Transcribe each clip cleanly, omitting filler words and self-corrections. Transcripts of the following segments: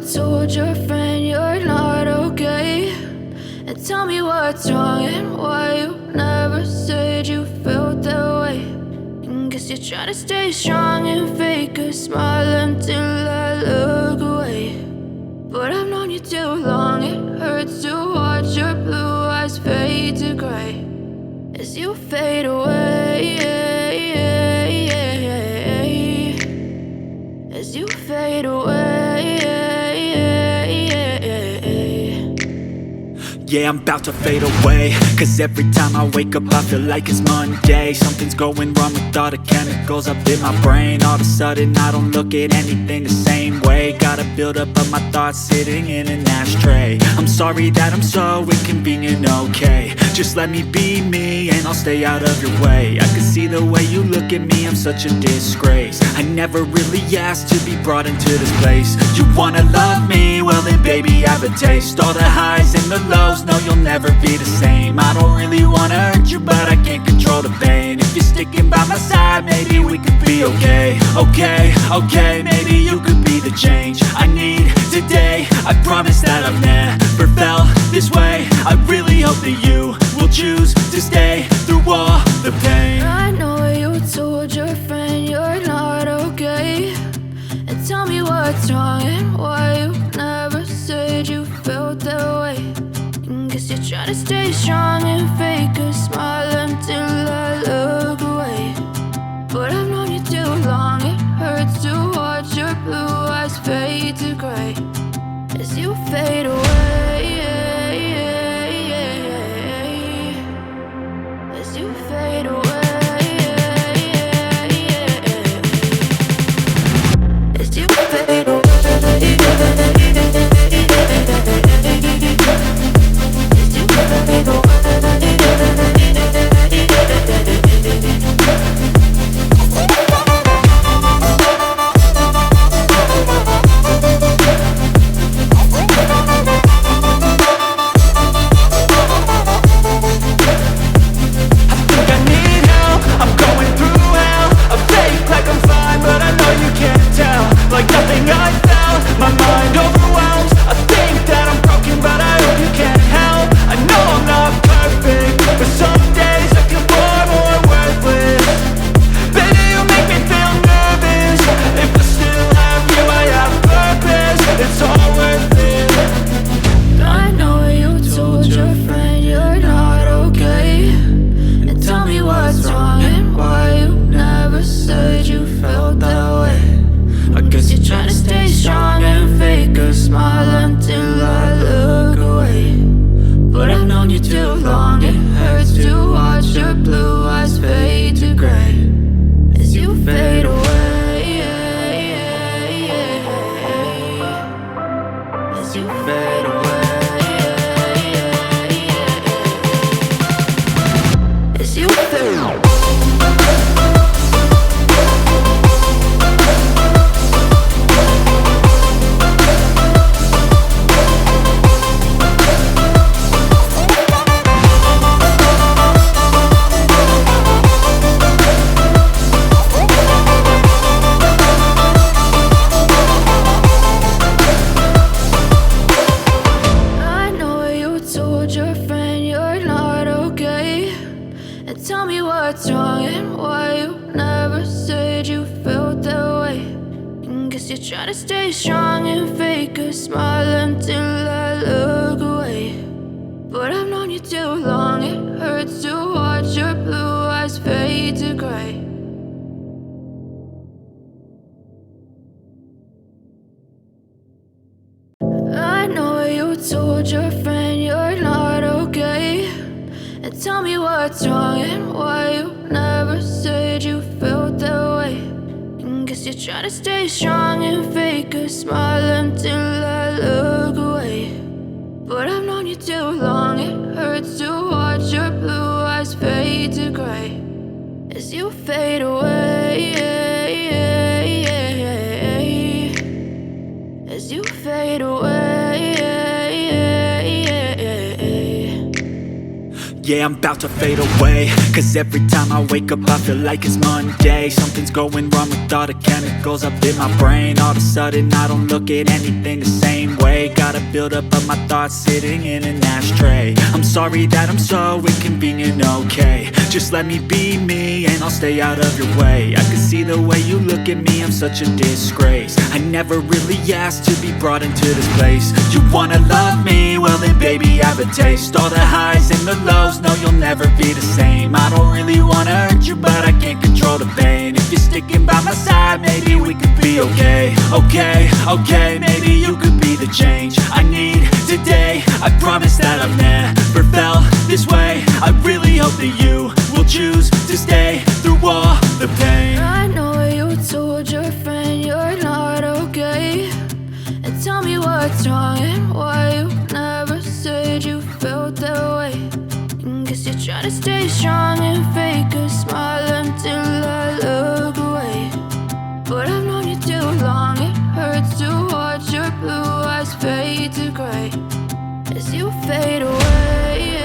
you told your friend you're not okay. And tell me what's wrong and why you never said you felt that way. And guess you're trying to stay strong and fake a smile until I look away. But I've known you too long, it hurts to watch your blue eyes fade to gray as you fade away, as you fade away. Yeah, I'm about to fade away, cause every time I wake up I feel like it's Monday. Something's going wrong with all the chemicals up in my brain. All of a sudden I don't look at anything the same way. Got a buildup of my thoughts sitting in an ashtray. I'm sorry that I'm so inconvenient, okay. Just let me be me and I'll stay out of your way. I can see the way you look at me, I'm such a disgrace. I never really asked to be brought into this place. You wanna love me? Well then baby I have a taste. All the highs and the lows, no, you'll never be the same. I don't really wanna hurt you, but I can't control the pain. If you're sticking by my side, maybe we could be okay. Okay, maybe you could be the change I need today. I promise that I've never felt this way. I really hope that you will choose to stay through all the pain. I know you told your friend you're not okay. And tell me what's wrong and why you never said you felt that way. Guess you're trying to stay strong and fake a smile until I look away. But I've known you too long, it hurts to watch your blue eyes fade to gray as you fade away, as you fade away, as you fade away. Yeah, I'm about to fade away, cause every time I wake up I feel like it's Monday. Something's going wrong with all the chemicals up in my brain. All of a sudden I don't look at anything the same way. Gotta build up of my thoughts sitting in an ashtray. I'm sorry that I'm so inconvenient, okay. Just let me be me and I'll stay out of your way. I can see the way you look at me, I'm such a disgrace. I never really asked to be brought into this place. You wanna love me? Well then baby, have a taste. All the highs and the lows, no you'll never be the same. I don't really wanna hurt you, but I can't control the pain. If you're sticking by my side, maybe we could be okay. Okay, maybe you could be the change I need today. I promise that I've never felt this way. I really hope that you will choose to stay through all the pain. I know you told your friend you're not okay, and tell me what's wrong and why you never said you felt that way. Guess you're trying to stay strong and fake a smile until I look away. But I've known you too long, it hurts to watch your blue eyes fade to gray as you fade away.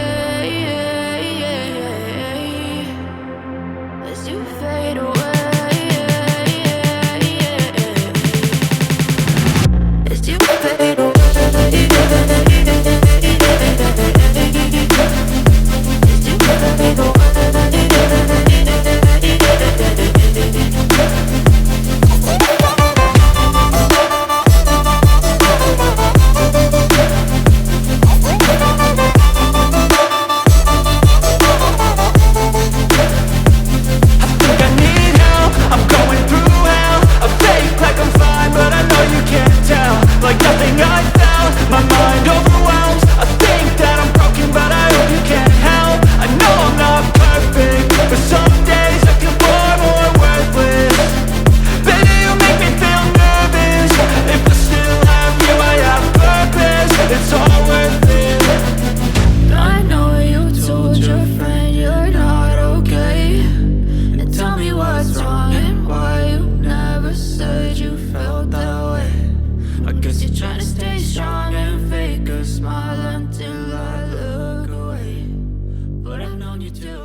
As you fade away. As you fade away. Like nothing I found, my mind overwhelms. I think that I'm broken, but I hope you can't help. I know I'm not perfect, but some days I feel far more worthless. Baby, you make me feel nervous. If I still have you, I have purpose. It's all worth it. I know you told your friend you're not okay, and tell me what's wrong and why you never said you felt that way. I guess you're trying to stay strong and fake a smile until I look away. But I've known you too